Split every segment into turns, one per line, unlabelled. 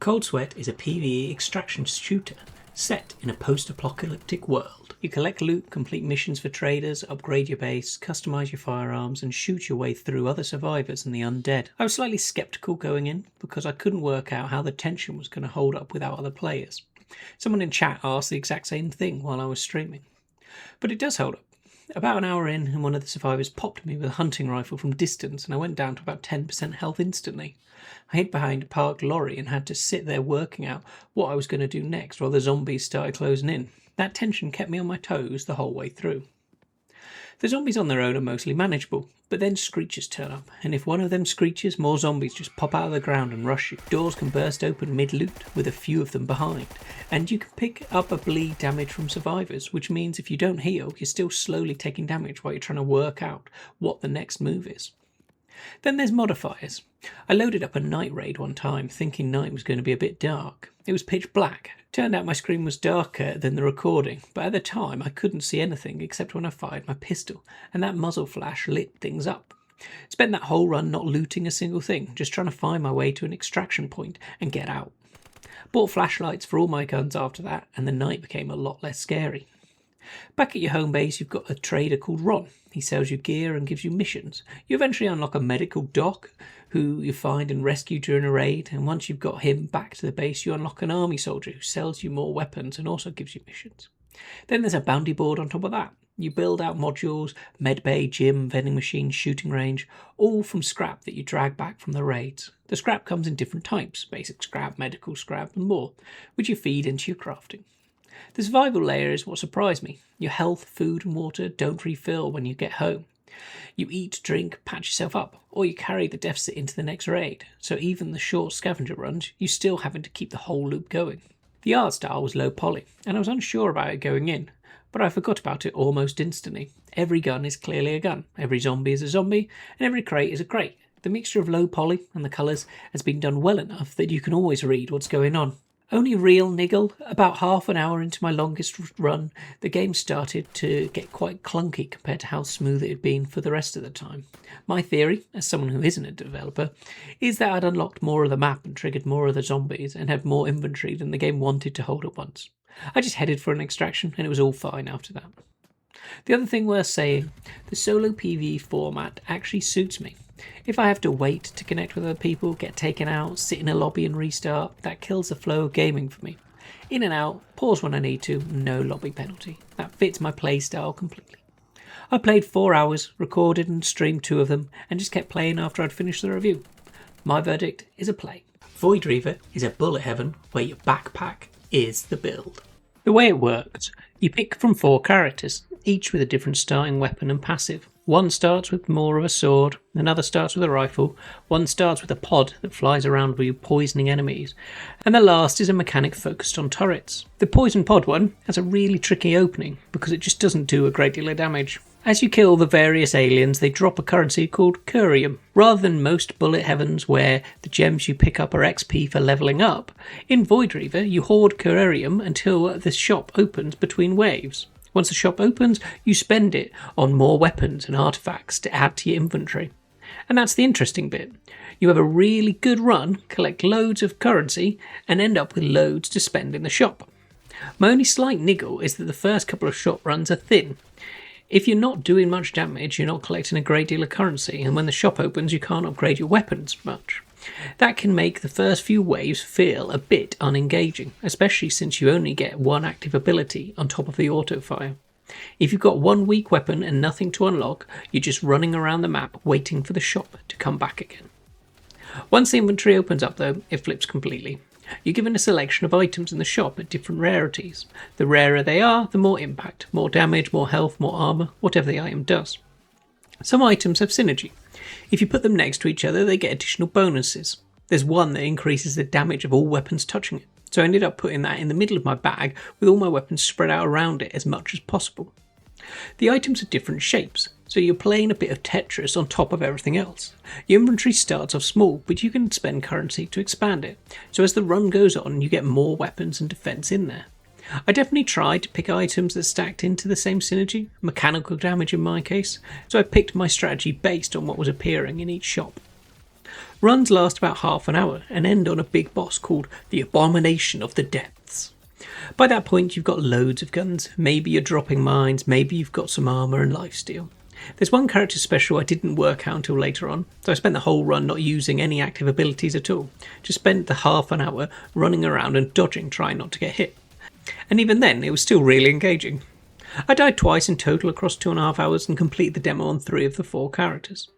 Cold Sweat is a PvE extraction shooter set in a post-apocalyptic world. You collect loot, complete missions for traders, upgrade your base, customise your firearms and shoot your way through other survivors and the undead. I was slightly sceptical going in because I couldn't work out how the tension was going to hold up without other players. Someone in chat asked the exact same thing while I was streaming. But it does hold up. About an hour in and one of the survivors popped me with a hunting rifle from distance and I went down to about 10% health instantly. I hid behind a parked lorry and had to sit there working out what I was going to do next while the zombies started closing in. That tension kept me on my toes the whole way through. The zombies on their own are mostly manageable, but then screechers turn up, and if one of them screeches, more zombies just pop out of the ground and rush you. Doors can burst open mid-loot with a few of them behind, and you can pick up a bleed damage from survivors, which means if you don't heal, you're still slowly taking damage while you're trying to work out what the next move is. Then there's modifiers. I loaded up a night raid one time thinking night was going to be a bit dark. It was pitch black. Turned out my screen was darker than the recording, but at the time I couldn't see anything except when I fired my pistol, and that muzzle flash lit things up. Spent that whole run not looting a single thing, just trying to find my way to an extraction point and get out. Bought flashlights for all my guns after that, and the night became a lot less scary. Back at your home base, you've got a trader called Ron. He sells you gear and gives you missions. You eventually unlock a medical doc who you find and rescue during a raid, and once you've got him back to the base, you unlock an army soldier who sells you more weapons and also gives you missions. Then there's a bounty board on top of that. You build out modules, medbay, gym, vending machine, shooting range, all from scrap that you drag back from the raids. The scrap comes in different types, basic scrap, medical scrap and more, which you feed into your crafting. The survival layer is what surprised me. Your health, food and water don't refill when you get home. You eat, drink, patch yourself up, or you carry the deficit into the next raid, so even the short scavenger runs, you still having to keep the whole loop going. The art style was low poly, and I was unsure about it going in, but I forgot about it almost instantly. Every gun is clearly a gun, every zombie is a zombie, and every crate is a crate. The mixture of low poly and the colours has been done well enough that you can always read what's going on. Only real niggle, about half an hour into my longest run, the game started to get quite clunky compared to how smooth it had been for the rest of the time. My theory, as someone who isn't a developer, is that I'd unlocked more of the map and triggered more of the zombies and had more inventory than the game wanted to hold at once. I just headed for an extraction and it was all fine after that. The other thing worth saying, the solo PvE format actually suits me. If I have to wait to connect with other people, get taken out, sit in a lobby and restart, that kills the flow of gaming for me. In and out, pause when I need to, no lobby penalty. That fits my playstyle completely. I played 4 hours, recorded and streamed 2 of them, and just kept playing after I'd finished the review. My verdict is a play. Void Reaver is a bullet heaven where your backpack is the build. The way it works, you pick from 4 characters, each with a different starting weapon and passive. One starts with more of a sword, another starts with a rifle, one starts with a pod that flies around with you poisoning enemies, and the last is a mechanic focused on turrets. The poison pod one has a really tricky opening because it just doesn't do a great deal of damage. As you kill the various aliens, they drop a currency called curium. Rather than most bullet heavens where the gems you pick up are XP for levelling up, in Void Reaver you hoard curium until the shop opens between waves. Once the shop opens, you spend it on more weapons and artifacts to add to your inventory. And that's the interesting bit. You have a really good run, collect loads of currency, and end up with loads to spend in the shop. My only slight niggle is that the first couple of shop runs are thin. If you're not doing much damage, you're not collecting a great deal of currency, and when the shop opens, you can't upgrade your weapons much. That can make the first few waves feel a bit unengaging, especially since you only get one active ability on top of the auto-fire. If you've got one weak weapon and nothing to unlock, you're just running around the map waiting for the shop to come back again. Once the inventory opens up though, it flips completely. You're given a selection of items in the shop at different rarities. The rarer they are, the more impact, more damage, more health, more armour, whatever the item does. Some items have synergy. If you put them next to each other, they get additional bonuses. There's one that increases the damage of all weapons touching it, so I ended up putting that in the middle of my bag with all my weapons spread out around it as much as possible. The items are different shapes, so you're playing a bit of Tetris on top of everything else. Your inventory starts off small, but you can spend currency to expand it, so as the run goes on you get more weapons and defense in there. I definitely tried to pick items that stacked into the same synergy, mechanical damage in my case, so I picked my strategy based on what was appearing in each shop. Runs last about half an hour and end on a big boss called the Abomination of the Depths. By that point you've got loads of guns, maybe you're dropping mines, maybe you've got some armour and lifesteal. There's one character special I didn't work out until later on, so I spent the whole run not using any active abilities at all, just spent the half an hour running around and dodging, trying not to get hit. And even then it was still really engaging. I died twice in total across 2.5 hours and completed the demo on 3 of the 4 characters.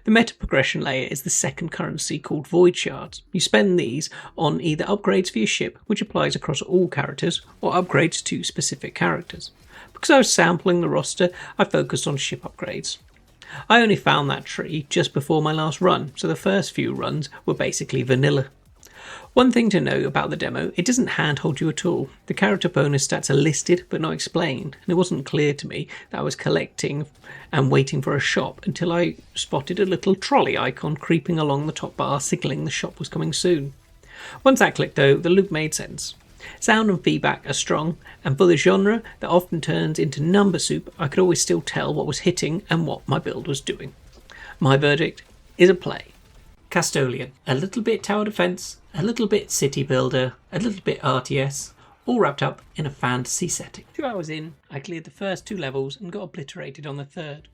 The meta progression layer is the second currency called Void Shards. You spend these on either upgrades for your ship, which applies across all characters, or upgrades to specific characters. Because I was sampling the roster, I focused on ship upgrades. I only found that tree just before my last run, so the first few runs were basically vanilla. One thing to note about the demo, it doesn't handhold you at all. The character bonus stats are listed but not explained, and it wasn't clear to me that I was collecting and waiting for a shop until I spotted a little trolley icon creeping along the top bar signalling the shop was coming soon. Once that clicked though, the loop made sense. Sound and feedback are strong, and for the genre that often turns into number soup, I could always still tell what was hitting and what my build was doing. My verdict is a play. Castillon, a little bit tower defense, a little bit city builder, a little bit RTS, all wrapped up in a fantasy setting. 2 hours in, I cleared the first 2 levels and got obliterated on the third.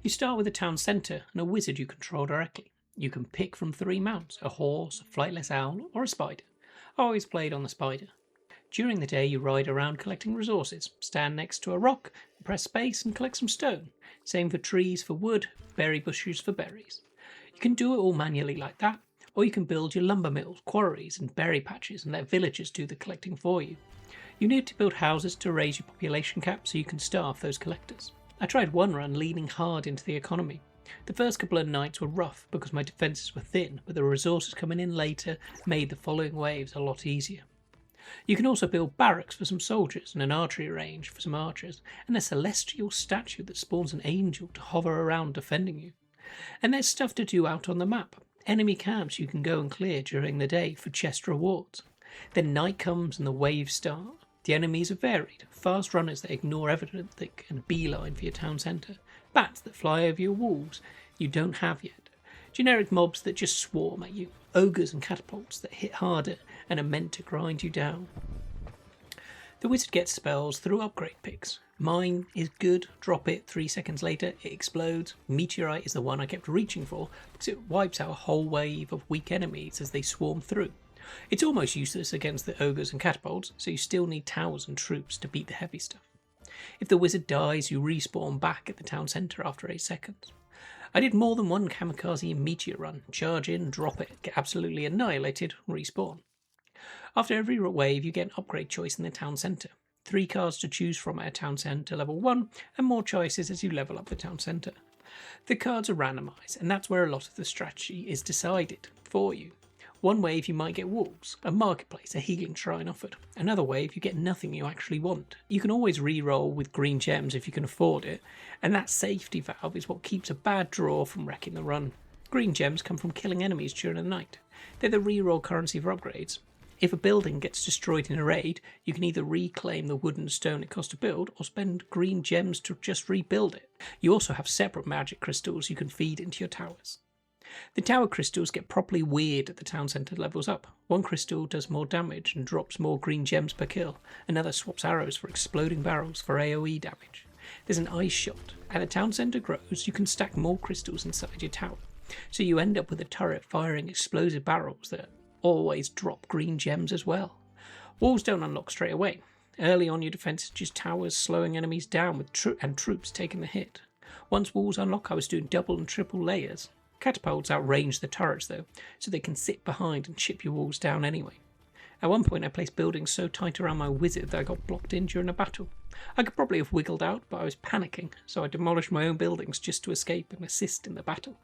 You start with a town centre and a wizard you control directly. You can pick from 3 mounts, a horse, a flightless owl, or a spider. I always played on the spider. During the day you ride around collecting resources, stand next to a rock, press space and collect some stone. Same for trees for wood, berry bushes for berries. You can do it all manually like that, or you can build your lumber mills, quarries and berry patches and let villagers do the collecting for you. You need to build houses to raise your population cap so you can starve those collectors. I tried one run leaning hard into the economy. The first couple of nights were rough because my defences were thin, but the resources coming in later made the following waves a lot easier. You can also build barracks for some soldiers and an archery range for some archers, and a celestial statue that spawns an angel to hover around defending you. And there's stuff to do out on the map. Enemy camps you can go and clear during the day for chest rewards. Then night comes and the waves start. The enemies are varied. Fast runners that ignore everything and a beeline for your town centre. Bats that fly over your walls you don't have yet. Generic mobs that just swarm at you. Ogres and catapults that hit harder and are meant to grind you down. The wizard gets spells through upgrade picks. Mine is good, drop it, 3 seconds later it explodes. Meteorite is the one I kept reaching for because it wipes out a whole wave of weak enemies as they swarm through. It's almost useless against the ogres and catapults, so you still need towers and troops to beat the heavy stuff. If the wizard dies, you respawn back at the town centre after 8 seconds. I did more than one kamikaze meteor run, charge in, drop it, get absolutely annihilated, respawn. After every wave you get an upgrade choice in the town centre. 3 cards to choose from at a town centre level 1 and more choices as you level up the town centre. The cards are randomised and that's where a lot of the strategy is decided for you. One wave you might get walls, a marketplace, a healing shrine offered. Another wave you get nothing you actually want. You can always re-roll with green gems if you can afford it, and that safety valve is what keeps a bad draw from wrecking the run. Green gems come from killing enemies during the night. They're the re-roll currency for upgrades. If a building gets destroyed in a raid, you can either reclaim the wood and stone it cost to build, or spend green gems to just rebuild it. You also have separate magic crystals you can feed into your towers. The tower crystals get properly weird at the town centre levels up. One crystal does more damage and drops more green gems per kill. Another swaps arrows for exploding barrels for AoE damage. There's an ice shot. As the town centre grows, you can stack more crystals inside your tower. So you end up with a turret firing explosive barrels that always drop green gems as well. Walls don't unlock straight away. Early on your defence is just towers slowing enemies down with troops taking the hit. Once walls unlock I was doing double and triple layers. Catapults outrange the turrets though, so they can sit behind and chip your walls down anyway. At one point I placed buildings so tight around my wizard that I got blocked in during a battle. I could probably have wiggled out, but I was panicking, so I demolished my own buildings just to escape and assist in the battle.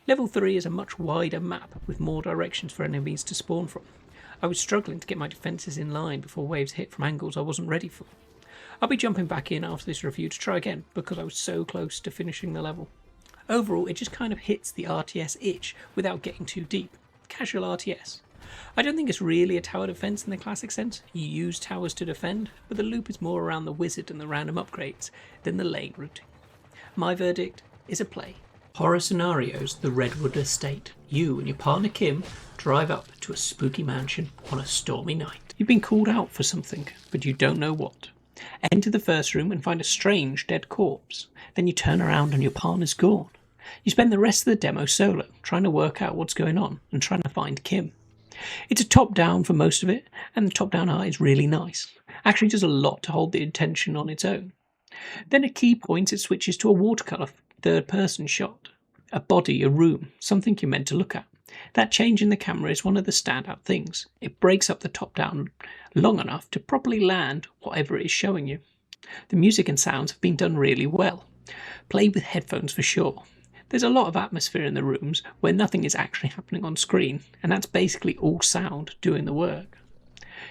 Level 3 is a much wider map with more directions for enemies to spawn from. I was struggling to get my defences in line before waves hit from angles I wasn't ready for. I'll be jumping back in after this review to try again because I was so close to finishing the level. Overall, it just kind of hits the RTS itch without getting too deep. Casual RTS. I don't think it's really a tower defense in the classic sense. You use towers to defend, but the loop is more around the wizard and the random upgrades than the lane routing. My verdict is a play. Horror Scenarios, the Redwood Estate. You and your partner Kim drive up to a spooky mansion on a stormy night. You've been called out for something, but you don't know what. Enter the first room and find a strange dead corpse. Then you turn around and your partner's gone. You spend the rest of the demo solo, trying to work out what's going on and trying to find Kim. It's a top-down for most of it, and the top-down art is really nice. Actually does a lot to hold the attention on its own. Then at key points it switches to a watercolour third-person shot. A body, a room, something you're meant to look at. That change in the camera is one of the standout things. It breaks up the top-down long enough to properly land whatever it is showing you. The music and sounds have been done really well. Played with headphones for sure. There's a lot of atmosphere in the rooms where nothing is actually happening on screen, and that's basically all sound doing the work.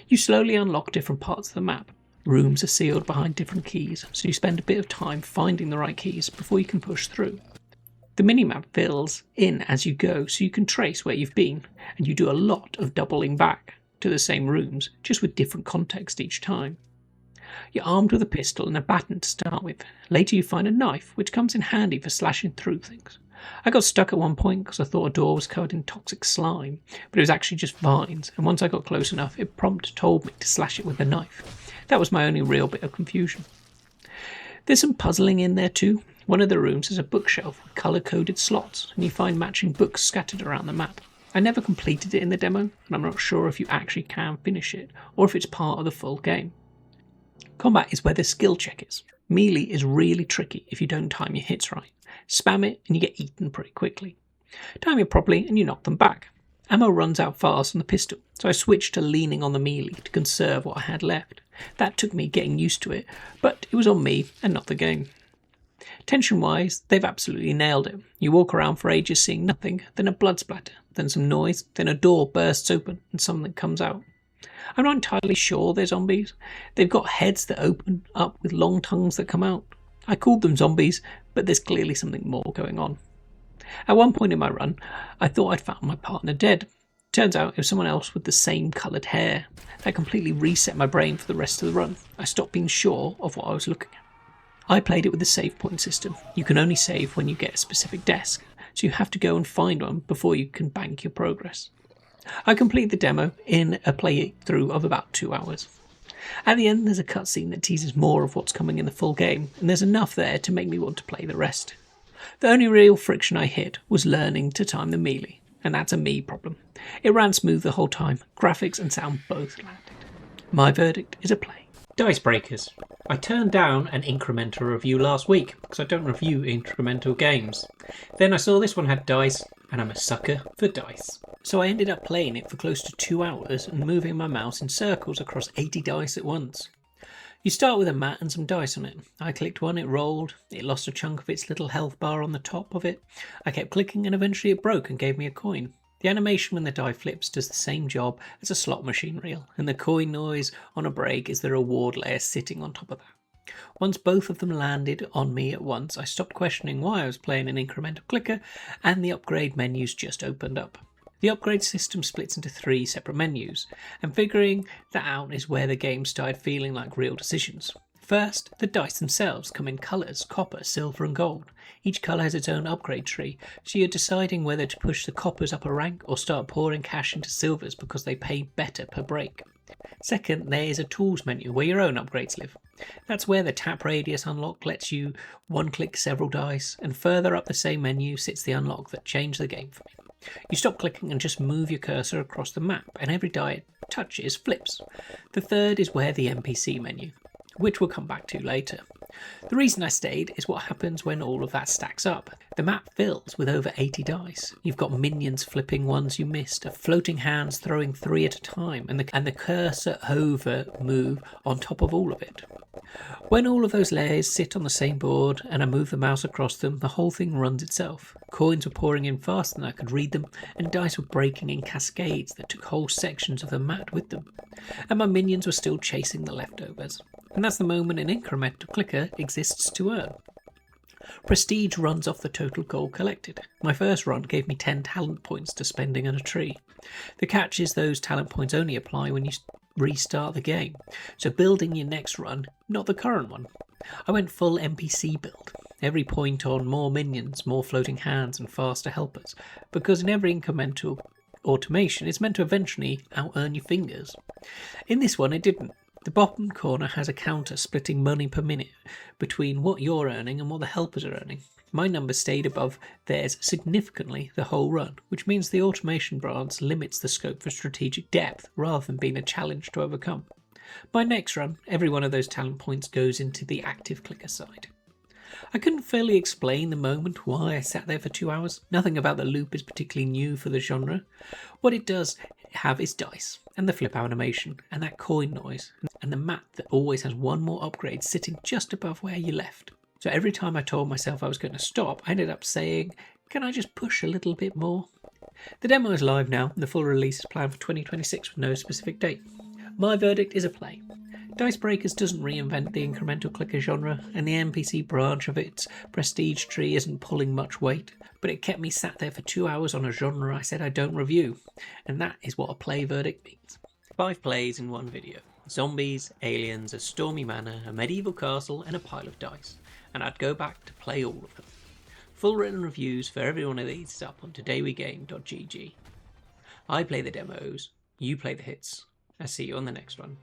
You slowly unlock different parts of the map. Rooms are sealed behind different keys, so you spend a bit of time finding the right keys before you can push through. The minimap fills in as you go, so you can trace where you've been, and you do a lot of doubling back to the same rooms, just with different context each time. You're armed with a pistol and a baton to start with. Later you find a knife, which comes in handy for slashing through things. I got stuck at one point because I thought a door was covered in toxic slime, but it was actually just vines, and once I got close enough, it promptly told me to slash it with a knife. That was my only real bit of confusion. There's some puzzling in there too. One of the rooms is a bookshelf with colour-coded slots, and you find matching books scattered around the map. I never completed it in the demo, and I'm not sure if you actually can finish it, or if it's part of the full game. Combat is where the skill check is. Melee is really tricky if you don't time your hits right. Spam it and you get eaten pretty quickly. Time it properly and you knock them back. Ammo runs out fast on the pistol, so I switched to leaning on the melee to conserve what I had left. That took me getting used to it, but it was on me and not the game. Tension-wise, they've absolutely nailed it. You walk around for ages seeing nothing, then a blood splatter, then some noise, then a door bursts open and something comes out. I'm not entirely sure they're zombies. They've got heads that open up with long tongues that come out. I called them zombies, but there's clearly something more going on. At one point in my run, I thought I'd found my partner dead. Turns out it was someone else with the same coloured hair. That completely reset my brain for the rest of the run. I stopped being sure of what I was looking at. I played it with the save point system. You can only save when you get a specific desk, so you have to go and find one before you can bank your progress. I completed the demo in a playthrough of about 2 hours. At the end there's a cutscene that teases more of what's coming in the full game, and there's enough there to make me want to play the rest. The only real friction I hit was learning to time the melee, and that's a me problem. It ran smooth the whole time, graphics and sound both landed. My verdict is a play. Dice Breakers. I turned down an incremental review last week because I don't review incremental games. Then I saw this one had dice, and I'm a sucker for dice. So I ended up playing it for close to 2 hours and moving my mouse in circles across 80 dice at once. You start with a mat and some dice on it. I clicked one, it rolled, it lost a chunk of its little health bar on the top of it. I kept clicking and eventually it broke and gave me a coin. The animation when the die flips does the same job as a slot machine reel, and the coin noise on a break is the reward layer sitting on top of that. Once both of them landed on me at once, I stopped questioning why I was playing an incremental clicker, and the upgrade menus just opened up. The upgrade system splits into 3 separate menus, and figuring that out is where the game started feeling like real decisions. First, the dice themselves come in colours, copper, silver and gold. Each colour has its own upgrade tree, so you're deciding whether to push the coppers up a rank or start pouring cash into silvers because they pay better per break. Second, there is a tools menu where your own upgrades live. That's where the tap radius unlock lets you one-click several dice, and further up the same menu sits the unlock that changed the game for me. You stop clicking and just move your cursor across the map, and every die it touches flips. The third is where the NPC menu, which we'll come back to later. The reason I stayed is what happens when all of that stacks up. The map fills with over 80 dice. You've got minions flipping ones you missed, floating hands throwing 3 at a time, and the cursor over move on top of all of it. When all of those layers sit on the same board and I move the mouse across them, the whole thing runs itself. Coins were pouring in faster than I could read them, and dice were breaking in cascades that took whole sections of the mat with them. And my minions were still chasing the leftovers. And that's the moment an incremental clicker exists to earn. Prestige runs off the total gold collected. My first run gave me 10 talent points to spending on a tree. The catch is those talent points only apply when you restart the game, so building your next run, not the current one. I went full NPC build. Every point on more minions, more floating hands and faster helpers, because in every incremental automation it's meant to eventually out-earn your fingers. In this one it didn't. The bottom corner has a counter splitting money per minute between what you're earning and what the helpers are earning. My number stayed above theirs significantly the whole run, which means the automation branch limits the scope for strategic depth rather than being a challenge to overcome. My next run, every one of those talent points goes into the active clicker side. I couldn't fully explain the moment why I sat there for 2 hours. Nothing about the loop is particularly new for the genre. What it does have is dice, and the flip animation, and that coin noise, and the map that always has one more upgrade sitting just above where you left. So every time I told myself I was going to stop, I ended up saying, can I just push a little bit more? The demo is live now, and the full release is planned for 2026 with no specific date. My verdict is a play. Dice Breakers doesn't reinvent the incremental clicker genre, and the NPC branch of its prestige tree isn't pulling much weight, but it kept me sat there for 2 hours on a genre I said I don't review, and that is what a play verdict means. 5 plays in one video. Zombies, aliens, a stormy manor, a medieval castle, and a pile of dice, and I'd go back to play all of them. Full written reviews for every one of these is up on todaywegame.gg. I play the demos, you play the hits. I'll see you on the next one.